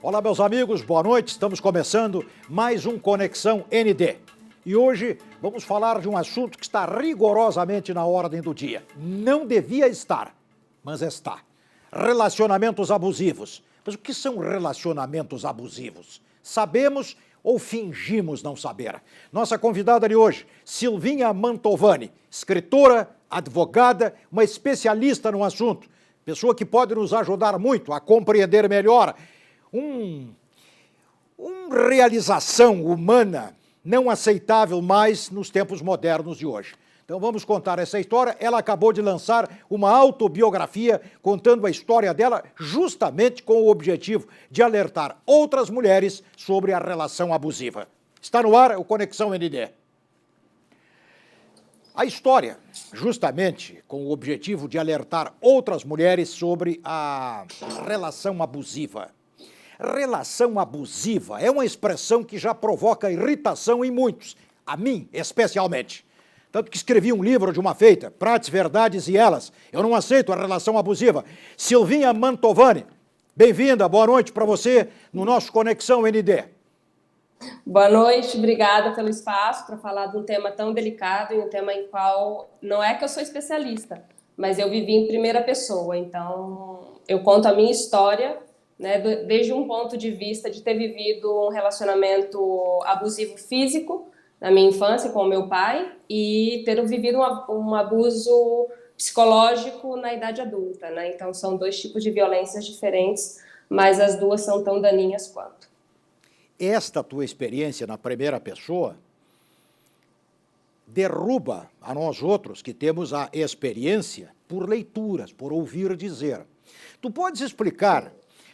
Olá, meus amigos, boa noite. Estamos começando mais um Conexão ND. E hoje vamos falar de um assunto que está rigorosamente na ordem do dia. Não devia estar, mas está. Relacionamentos abusivos. Mas o que são relacionamentos abusivos? Sabemos ou fingimos não saber? Nossa convidada de hoje, Silvinha Mantovani, escritora, advogada, uma especialista no assunto, pessoa que pode nos ajudar muito a compreender melhor uma realização humana não aceitável mais nos tempos modernos de hoje. Então vamos contar essa história. Ela acabou de lançar uma autobiografia contando a história dela justamente com o objetivo de alertar outras mulheres sobre a relação abusiva. Está no ar o Conexão ND. A história, justamente com o objetivo de alertar outras mulheres sobre a relação abusiva. Relação abusiva é uma expressão que já provoca irritação em muitos, a mim especialmente. Tanto que escrevi um livro de uma feita, Prates, Verdades e Elas. Eu não aceito a relação abusiva. Silvinha Mantovani, bem-vinda, boa noite para você no nosso Conexão ND. Boa noite, obrigada pelo espaço para falar de um tema tão delicado e um tema em qual não é que eu sou especialista, mas eu vivi em primeira pessoa, então eu conto a minha história, né, desde um ponto de vista de ter vivido um relacionamento abusivo físico na minha infância com o meu pai e ter vivido um abuso psicológico na idade adulta, né? Então são dois tipos de violências diferentes, mas as duas são tão daninhas quanto. Esta tua experiência na primeira pessoa derruba a nós outros que temos a experiência por leituras, por ouvir dizer. Tu podes explicar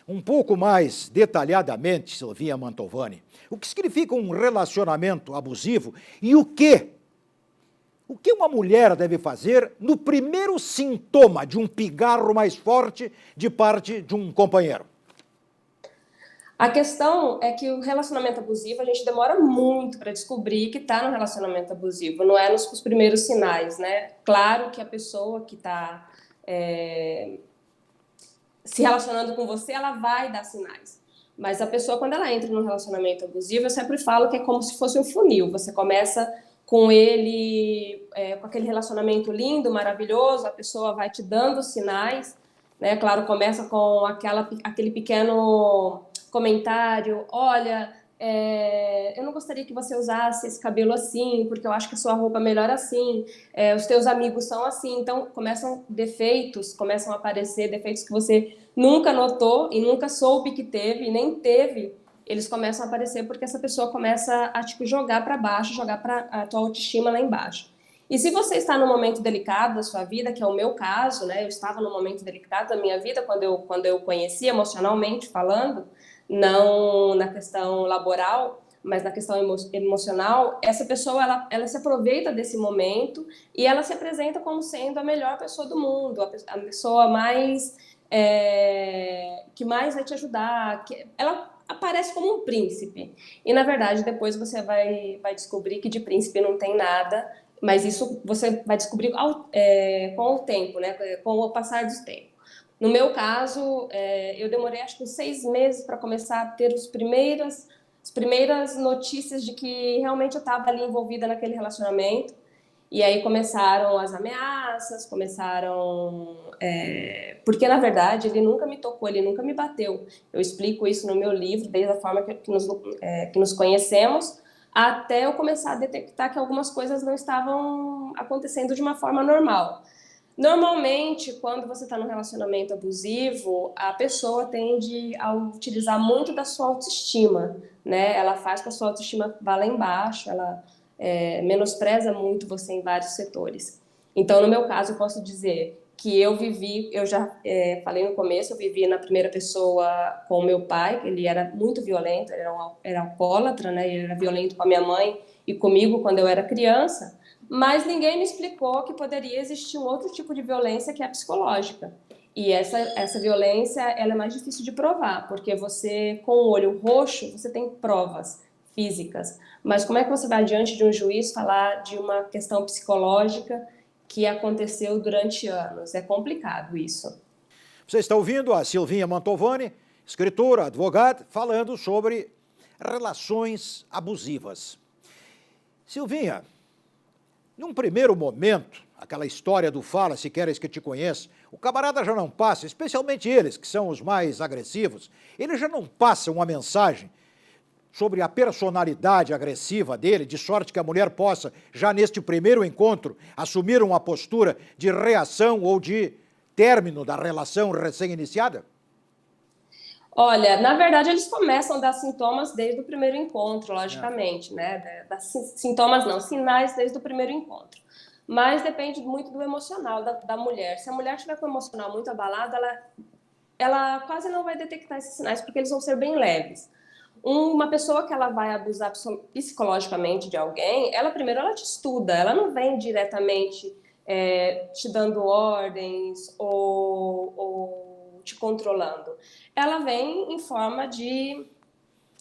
um pouco mais detalhadamente, Silvinha Mantovani, o que significa um relacionamento abusivo e o que uma mulher deve fazer no primeiro sintoma de um pigarro mais forte de parte de um companheiro? A questão é que o relacionamento abusivo, a gente demora muito para descobrir que está no relacionamento abusivo, não é nos primeiros sinais, né? Claro que a pessoa que está se relacionando com você, ela vai dar sinais. Mas a pessoa, quando ela entra num relacionamento abusivo, eu sempre falo que é como se fosse um funil. Você começa com ele, com aquele relacionamento lindo, maravilhoso, a pessoa vai te dando sinais, né? Claro, começa com aquele pequeno comentário, olha, eu não gostaria que você usasse esse cabelo assim, porque eu acho que a sua roupa é melhor assim, os teus amigos são assim, então começam a aparecer defeitos que você nunca notou e nunca soube que teve, e nem teve, eles começam a aparecer porque essa pessoa começa a te jogar para baixo, jogar a tua autoestima lá embaixo. E se você está num momento delicado da sua vida, que é o meu caso, né, eu estava num momento delicado da minha vida quando eu conheci, emocionalmente falando, não na questão laboral, mas na questão emocional, essa pessoa ela se aproveita desse momento e ela se apresenta como sendo a melhor pessoa do mundo, a pessoa mais que mais vai te ajudar, ela aparece como um príncipe. E na verdade depois você vai descobrir que de príncipe não tem nada, mas isso você vai descobrir com o tempo, né? Com o passar do tempo. No meu caso, eu demorei acho que uns 6 meses para começar a ter as primeiras notícias de que realmente eu estava ali envolvida naquele relacionamento. E aí começaram as ameaças, porque na verdade ele nunca me tocou, ele nunca me bateu. Eu explico isso no meu livro, desde a forma que nos conhecemos, até eu começar a detectar que algumas coisas não estavam acontecendo de uma forma normal. Normalmente, quando você está num relacionamento abusivo, a pessoa tende a utilizar muito da sua autoestima, né? Ela faz com que a sua autoestima vá lá embaixo, ela menospreza muito você em vários setores. Então, no meu caso, eu posso dizer que eu já falei no começo, eu vivi na primeira pessoa com o meu pai, ele era muito violento, ele era alcoólatra, né? Ele era violento com a minha mãe e comigo quando eu era criança, mas ninguém me explicou que poderia existir um outro tipo de violência que é a psicológica. E essa violência, ela é mais difícil de provar, porque você, com o olho roxo, você tem provas físicas. Mas como é que você vai diante de um juiz falar de uma questão psicológica que aconteceu durante anos? É complicado isso. Você está ouvindo a Silvinha Mantovani, escritora, advogada, falando sobre relações abusivas. Silvinha, num primeiro momento, aquela história do fala se queres que te conheça, o camarada já não passa, especialmente eles, que são os mais agressivos, eles já não passam uma mensagem sobre a personalidade agressiva dele, de sorte que a mulher possa, já neste primeiro encontro, assumir uma postura de reação ou de término da relação recém-iniciada? Olha, na verdade, eles começam a dar sintomas desde o primeiro encontro, logicamente, né? Sintomas não, sinais desde o primeiro encontro. Mas depende muito do emocional da mulher. Se a mulher estiver com o emocional muito abalado, ela quase não vai detectar esses sinais, porque eles vão ser bem leves. Uma pessoa que ela vai abusar psicologicamente de alguém, ela primeiro ela te estuda, ela não vem diretamente te dando ordens ou te controlando. Ela vem em forma de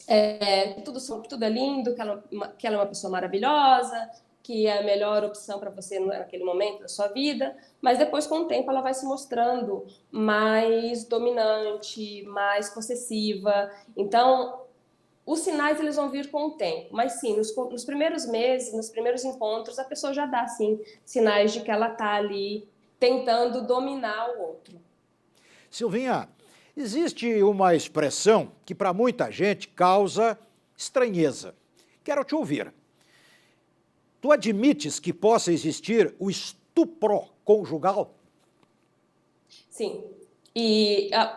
que tudo é lindo, que ela é uma pessoa maravilhosa, que é a melhor opção para você naquele momento da sua vida, mas depois, com o tempo, ela vai se mostrando mais dominante, mais possessiva. Então, os sinais eles vão vir com o tempo, mas sim, nos primeiros meses, nos primeiros encontros, a pessoa já dá, sim, sinais de que ela está ali tentando dominar o outro. Silvinha, existe uma expressão que para muita gente causa estranheza. Quero te ouvir. Tu admites que possa existir o estupro conjugal? Sim,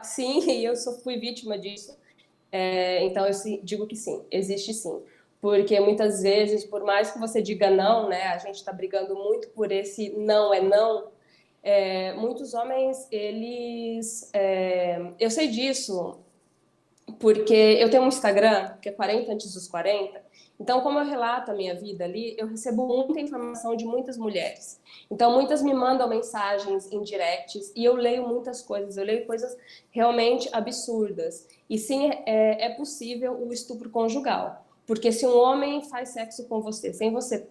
sim, e fui vítima disso. Então eu digo que sim, existe sim. Porque muitas vezes, por mais que você diga não, né, a gente está brigando muito por esse não é não. Muitos homens, eu sei disso, porque eu tenho um Instagram, que é 40 antes dos 40, então como eu relato a minha vida ali, eu recebo muita informação de muitas mulheres. Então muitas me mandam mensagens em directs e eu leio muitas coisas, eu leio coisas realmente absurdas. E sim, é possível o estupro conjugal, porque se um homem faz sexo com você sem você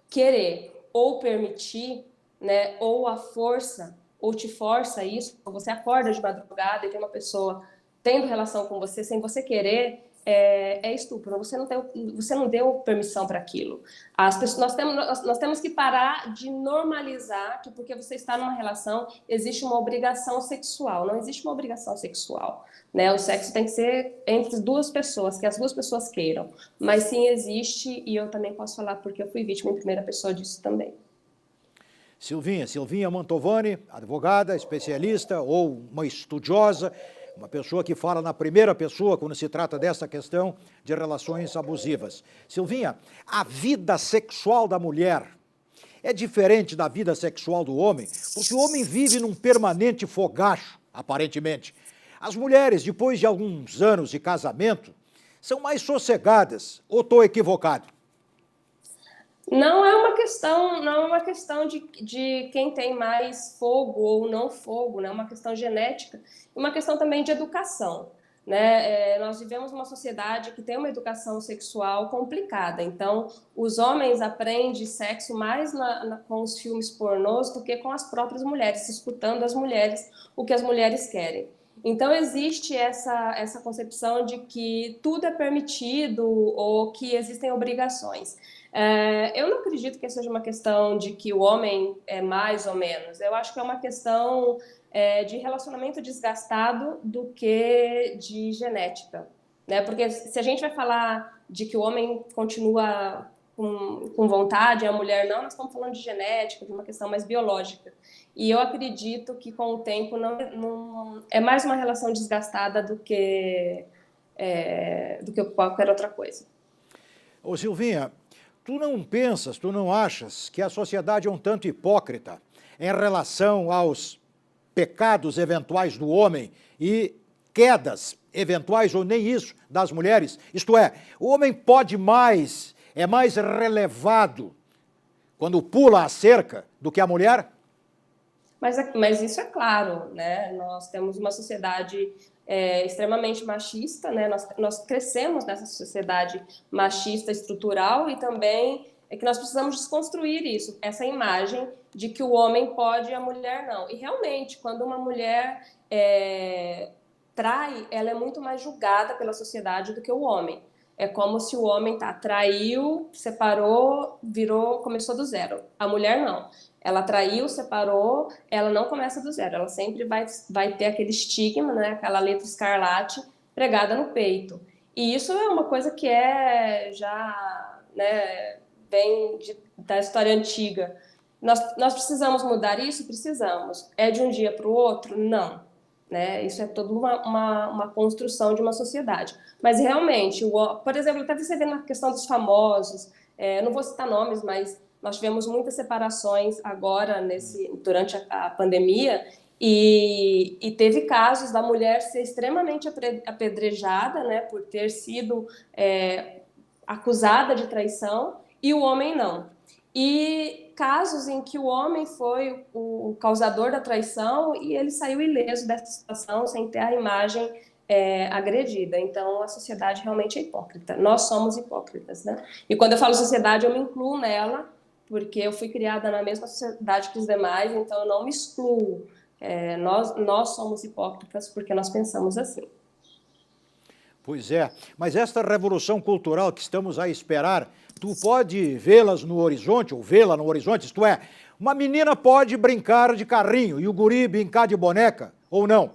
querer ou permitir, né, ou a força, ou te força isso, ou você acorda de madrugada e tem uma pessoa tendo relação com você sem você querer, é estupro. Você não deu permissão para aquilo. Nós temos que parar de normalizar que porque você está numa relação existe uma obrigação sexual. Não existe uma obrigação sexual, né? O sexo tem que ser entre duas pessoas, que as duas pessoas queiram. Mas sim existe, e eu também posso falar porque eu fui vítima em primeira pessoa disso também. Silvinha Mantovani, advogada, especialista ou uma estudiosa, uma pessoa que fala na primeira pessoa quando se trata dessa questão de relações abusivas. Silvinha, a vida sexual da mulher é diferente da vida sexual do homem, porque o homem vive num permanente fogacho, aparentemente. As mulheres, depois de alguns anos de casamento, são mais sossegadas, ou estou equivocado? Não é uma questão de quem tem mais fogo ou não fogo, né? É uma questão genética e uma questão também de educação, né? Nós vivemos uma sociedade que tem uma educação sexual complicada, então os homens aprendem sexo mais com os filmes pornôs do que com as próprias mulheres, escutando as mulheres o que as mulheres querem. Então existe essa concepção de que tudo é permitido ou que existem obrigações. Eu não acredito que seja uma questão de que o homem é mais ou menos. Eu acho que é uma questão de relacionamento desgastado do que de genética, né? Porque se a gente vai falar de que o homem continua com vontade, a mulher não, nós estamos falando de genética, de uma questão mais biológica. E eu acredito que com o tempo não é mais uma relação desgastada do que qualquer outra coisa. Ô Silvinha, tu não achas que a sociedade é um tanto hipócrita em relação aos pecados eventuais do homem e quedas eventuais, ou nem isso, das mulheres? Isto é, o homem pode mais, é mais relevado quando pula a cerca do que a mulher? Mas isso é claro, né? Nós temos uma sociedade extremamente machista, né? Nós crescemos nessa sociedade machista estrutural e também é que nós precisamos desconstruir isso, essa imagem de que o homem pode e a mulher não. E realmente, quando uma mulher trai, ela é muito mais julgada pela sociedade do que o homem. É como se o homem traiu, separou, virou, começou do zero. A mulher não. Ela traiu, separou, ela não começa do zero. Ela sempre vai ter aquele estigma, né? Aquela letra escarlate pregada no peito. E isso é uma coisa que é já, né, vem da história antiga. Nós precisamos mudar isso? Precisamos. É de um dia para o outro? Não. Né? Isso é toda uma construção de uma sociedade. Mas realmente, por exemplo, até você vê na questão dos famosos, não vou citar nomes, mas nós tivemos muitas separações agora, durante a pandemia, e teve casos da mulher ser extremamente apedrejada, né, por ter sido acusada de traição, e o homem não. E casos em que o homem foi o causador da traição e ele saiu ileso dessa situação sem ter a imagem agredida. Então, a sociedade realmente é hipócrita. Nós somos hipócritas, né? E quando eu falo sociedade, eu me incluo nela, porque eu fui criada na mesma sociedade que os demais, então eu não me excluo. Nós somos hipócritas porque nós pensamos assim. Pois é, mas esta revolução cultural que estamos a esperar, tu pode vê-las no horizonte, ou vê-la no horizonte, isto é, uma menina pode brincar de carrinho e o guri brincar de boneca, ou não?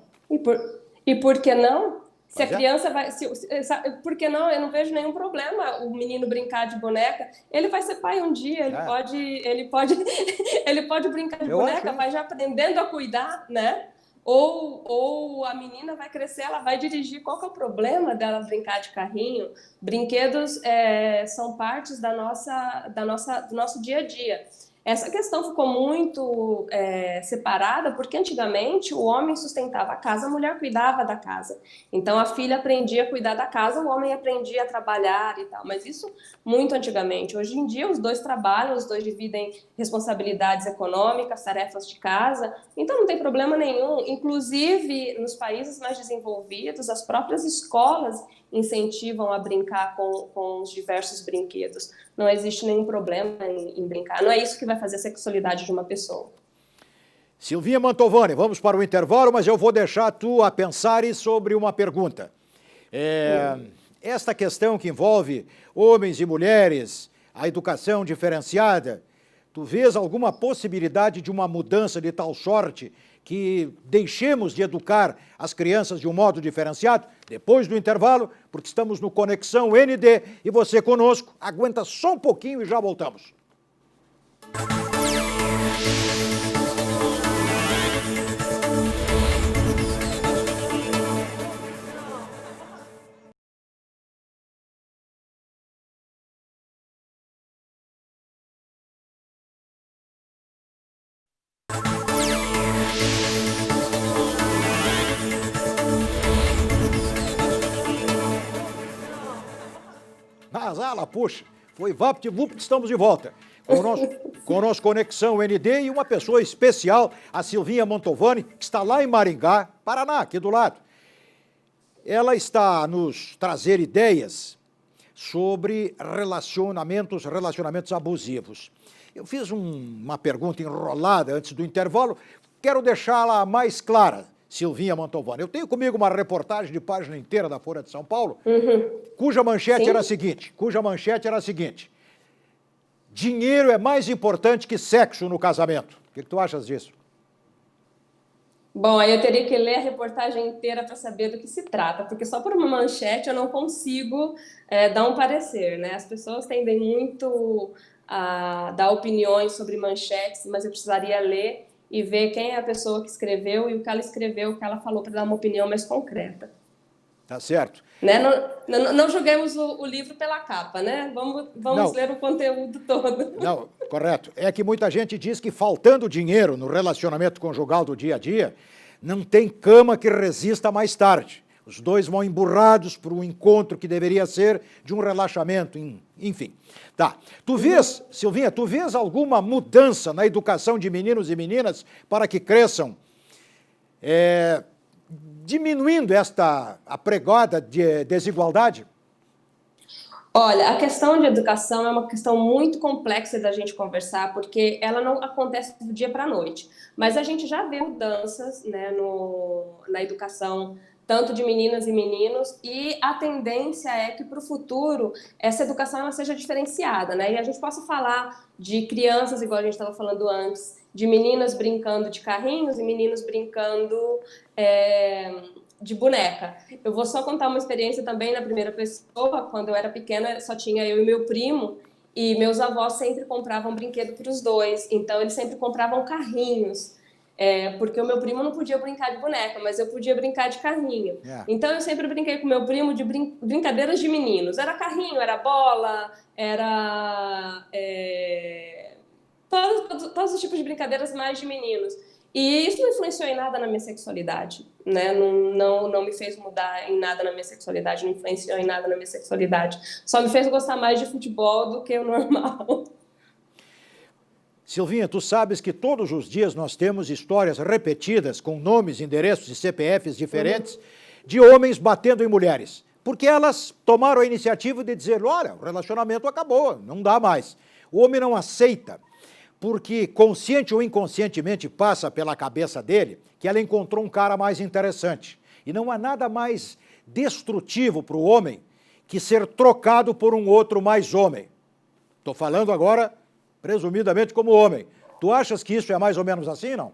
E por que não? Se Pois a criança vai... por que não? Eu não vejo nenhum problema o menino brincar de boneca. Ele vai ser pai um dia, ele pode brincar de boneca, vai já aprendendo a cuidar, né? Ou a menina vai crescer, ela vai dirigir. Qual que é o problema dela brincar de carrinho? Brinquedos são partes do nosso dia a dia. Essa questão ficou muito separada, porque antigamente o homem sustentava a casa, a mulher cuidava da casa. Então a filha aprendia a cuidar da casa, o homem aprendia a trabalhar e tal. Mas isso muito antigamente. Hoje em dia os dois trabalham, os dois dividem responsabilidades econômicas, tarefas de casa, então não tem problema nenhum. Inclusive nos países mais desenvolvidos, as próprias escolas incentivam a brincar com os diversos brinquedos. Não existe nenhum problema em brincar. Não é isso que vai fazer a sexualidade de uma pessoa. Silvinha Mantovani, vamos para o intervalo, mas eu vou deixar tu a pensares sobre uma pergunta. Esta questão que envolve homens e mulheres, a educação diferenciada, tu vês alguma possibilidade de uma mudança de tal sorte que deixemos de educar as crianças de um modo diferenciado? Depois do intervalo, porque estamos no Conexão ND e você conosco, aguenta só um pouquinho e já voltamos. Mas, puxa, foi vapt-vupt, estamos de volta. Com o nosso Conexão ND e uma pessoa especial, a Silvinha Mantovani, que está lá em Maringá, Paraná, aqui do lado. Ela está a nos trazer ideias sobre relacionamentos abusivos. Eu fiz uma pergunta enrolada antes do intervalo, quero deixá-la mais clara, Silvinha Mantovani. Eu tenho comigo uma reportagem de página inteira da Folha de São Paulo, cuja manchete era a seguinte, dinheiro é mais importante que sexo no casamento. O que tu achas disso? Bom, aí eu teria que ler a reportagem inteira para saber do que se trata, porque só por uma manchete eu não consigo dar um parecer, né? As pessoas tendem muito a dar opiniões sobre manchetes, mas eu precisaria ler e ver quem é a pessoa que escreveu e o que ela escreveu, o que ela falou, para dar uma opinião mais concreta. Tá certo. Né? Não julguemos o livro pela capa, né? Vamos ler o conteúdo todo. Não, correto. É que muita gente diz que faltando dinheiro no relacionamento conjugal do dia a dia, não tem cama que resista mais tarde. Os dois vão emburrados para um encontro que deveria ser de um relaxamento, enfim. Tá. Tu vês, Silvinha, alguma mudança na educação de meninos e meninas para que cresçam diminuindo a pregada de desigualdade? Olha, a questão de educação é uma questão muito complexa da gente conversar, porque ela não acontece do dia para a noite. Mas a gente já vê mudanças, né, na educação tanto de meninas e meninos, e a tendência é que para o futuro essa educação ela seja diferenciada, né? E a gente possa falar de crianças, igual a gente estava falando antes, de meninas brincando de carrinhos e meninos brincando de boneca. Eu vou só contar uma experiência também na primeira pessoa. Quando eu era pequena, só tinha eu e meu primo, e meus avós sempre compravam brinquedo para os dois, então eles sempre compravam carrinhos. Porque o meu primo não podia brincar de boneca, mas eu podia brincar de carrinho. Então eu sempre brinquei com meu primo de brincadeiras de meninos. Era carrinho, era bola, era todos os tipos de brincadeiras mais de meninos. E isso não influenciou em nada na minha sexualidade, né? Não me fez mudar em nada na minha sexualidade, não influenciou em nada na minha sexualidade. Só me fez gostar mais de futebol do que o normal. Silvinha, tu sabes que todos os dias nós temos histórias repetidas com nomes, endereços e CPFs diferentes de homens batendo em mulheres, porque elas tomaram a iniciativa de dizer, olha, o relacionamento acabou, não dá mais. O homem não aceita, porque consciente ou inconscientemente passa pela cabeça dele que ela encontrou um cara mais interessante. E não há nada mais destrutivo para o homem que ser trocado por um outro mais homem. Estou falando agora presumidamente como homem. Tu achas que isso é mais ou menos assim, não?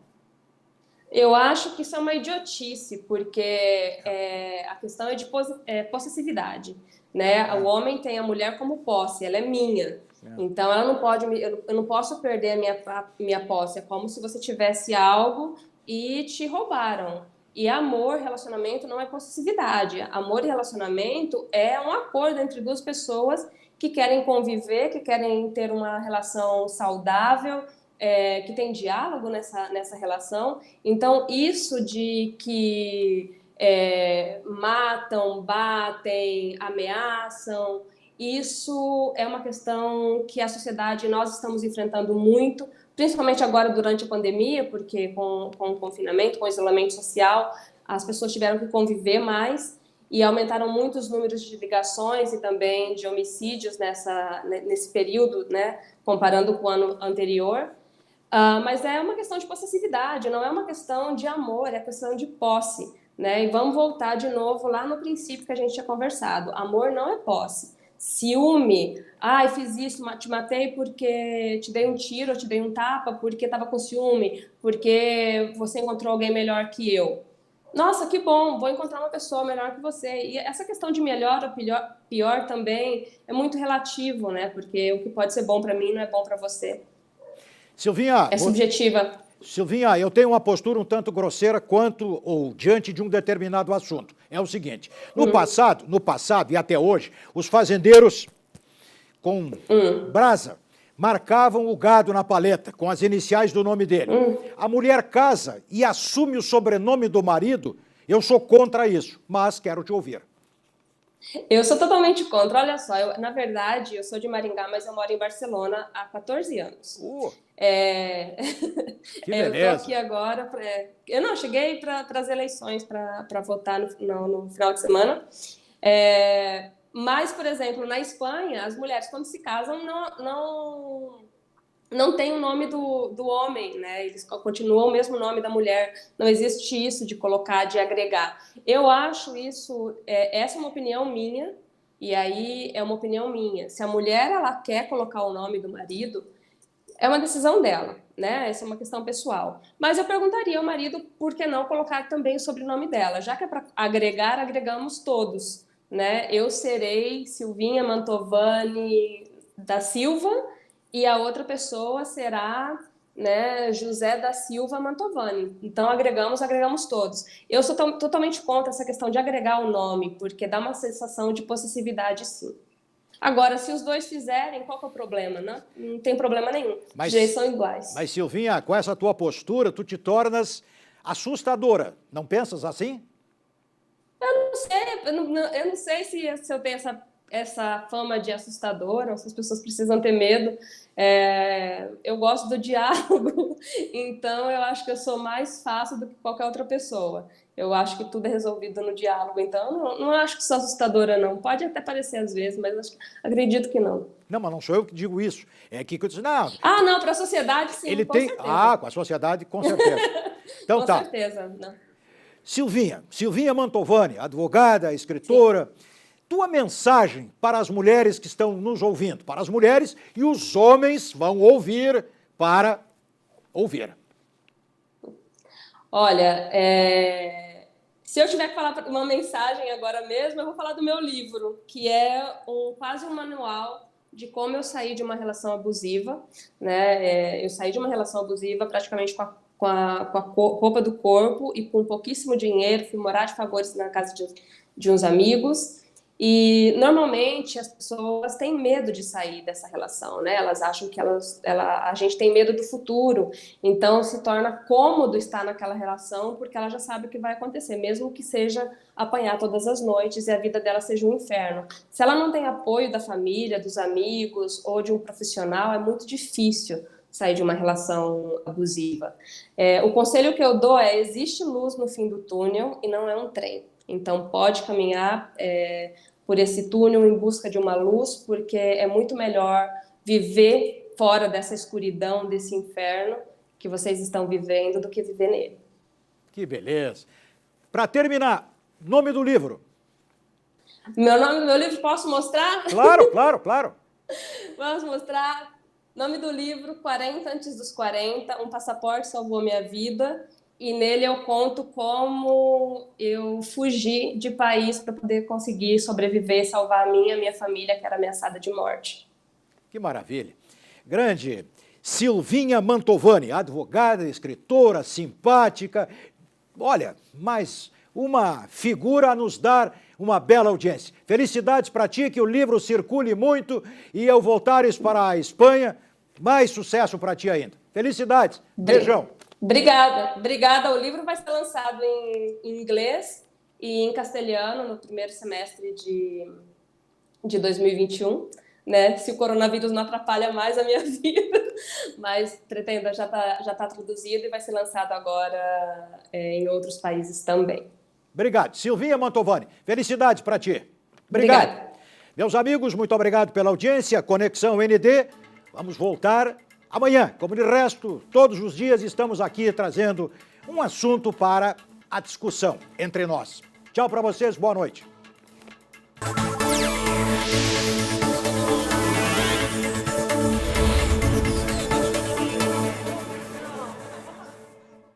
Eu acho que isso é uma idiotice, porque a questão é de possessividade, né? O homem tem a mulher como posse, ela é minha. Então, ela não pode, eu não posso perder a minha posse. É como se você tivesse algo e te roubaram. E amor, relacionamento não é possessividade. Amor e relacionamento é um acordo entre duas pessoas que querem conviver, que querem ter uma relação saudável, que tem diálogo nessa relação. Então, isso de que matam, batem, ameaçam, isso é uma questão que a sociedade, nós estamos enfrentando muito, principalmente agora durante a pandemia, porque com o confinamento, com o isolamento social, as pessoas tiveram que conviver mais, e aumentaram muito os números de ligações e também de homicídios nesse período, né, comparando com o ano anterior. Mas é uma questão de possessividade, não é uma questão de amor, é questão de posse, né? E vamos voltar de novo lá no princípio que a gente tinha conversado. Amor não é posse. Ciúme, fiz isso, te matei porque te dei um tiro, ou te dei um tapa porque estava com ciúme, porque você encontrou alguém melhor que eu. Nossa, que bom, vou encontrar uma pessoa melhor que você. E essa questão de melhor ou pior também é muito relativo, né? Porque o que pode ser bom para mim não é bom para você. Silvinha... É subjetiva. Silvinha, eu tenho uma postura um tanto grosseira quanto ou diante de um determinado assunto. É o seguinte, no passado e até hoje, os fazendeiros com brasa marcavam o gado na paleta, com as iniciais do nome dele. A mulher casa e assume o sobrenome do marido. Eu sou contra isso, mas quero te ouvir. Eu sou totalmente contra. Olha só, na verdade, eu sou de Maringá, mas eu moro em Barcelona há 14 anos. Que beleza. Eu estou aqui agora. Eu cheguei para as eleições, para votar no final de semana. Mas, por exemplo, na Espanha, as mulheres, quando se casam, não tem o nome do homem, né? Eles continuam o mesmo nome da mulher. Não existe isso de colocar, de agregar. Eu acho isso... essa é uma opinião minha, e aí é uma opinião minha. Se a mulher ela quer colocar o nome do marido, é uma decisão dela, né? Essa é uma questão pessoal. Mas eu perguntaria ao marido por que não colocar também o sobrenome dela. Já que é para agregar, agregamos todos, né? Eu serei Silvinha Mantovani da Silva e a outra pessoa será, né, José da Silva Mantovani. Então, agregamos todos. Eu sou totalmente contra essa questão de agregar o nome, porque dá uma sensação de possessividade, sim. Agora, se os dois fizerem, qual que é o problema, né? Não tem problema nenhum. Os direitos são iguais. Mas, Silvinha, com essa tua postura, tu te tornas assustadora. Não pensas assim? Eu não sei, eu não sei se eu tenho essa fama de assustadora, ou se as pessoas precisam ter medo. Eu gosto do diálogo, então eu acho que eu sou mais fácil do que qualquer outra pessoa. Eu acho que tudo é resolvido no diálogo, então não acho que sou assustadora, não. Pode até parecer às vezes, mas acredito que não. Não, mas não sou eu que digo isso. É aqui que eu disse, não. Não, para a sociedade, sim, com certeza. Com a sociedade, com certeza. Então, com certeza, não. Silvinha Mantovani, advogada, escritora, tua mensagem para as mulheres que estão nos ouvindo, para as mulheres e os homens vão ouvir para ouvir. Olha, se eu tiver que falar uma mensagem agora mesmo, eu vou falar do meu livro, que é quase um manual de como eu saí de uma relação abusiva, né? Eu saí de uma relação abusiva praticamente com a roupa do corpo e com pouquíssimo dinheiro, fui morar de favores na casa de uns amigos. E normalmente as pessoas têm medo de sair dessa relação, né? Elas acham que a gente tem medo do futuro, então se torna cômodo estar naquela relação porque ela já sabe o que vai acontecer, mesmo que seja apanhar todas as noites e a vida dela seja um inferno. Se ela não tem apoio da família, dos amigos ou de um profissional, é muito difícil sair de uma relação abusiva. O conselho que eu dou existe luz no fim do túnel e não é um trem. Então pode caminhar por esse túnel em busca de uma luz, porque é muito melhor viver fora dessa escuridão, desse inferno que vocês estão vivendo, do que viver nele. Que beleza! Para terminar, nome do livro. Nome do meu livro, posso mostrar? Claro. Vamos mostrar. Nome do livro, 40 antes dos 40, um passaporte salvou minha vida. E nele eu conto como eu fugi de país para poder conseguir sobreviver e salvar a minha família, que era ameaçada de morte. Que maravilha. Grande Silvinha Mantovani, advogada, escritora, simpática. Olha, mais uma figura a nos dar uma bela audiência. Felicidades para ti, que o livro circule muito e ao voltares para a Espanha, mais sucesso para ti ainda. Felicidades. Beijão. Obrigada. O livro vai ser lançado em inglês e em castelhano no primeiro semestre de 2021, né? Se o coronavírus não atrapalha mais a minha vida, mas pretendo, já tá traduzido e vai ser lançado agora em outros países também. Obrigado. Silvinha Mantovani, felicidades para ti. Obrigado. Meus amigos, muito obrigado pela audiência. Conexão ND, vamos voltar amanhã. Como de resto, todos os dias estamos aqui trazendo um assunto para a discussão entre nós. Tchau para vocês, boa noite.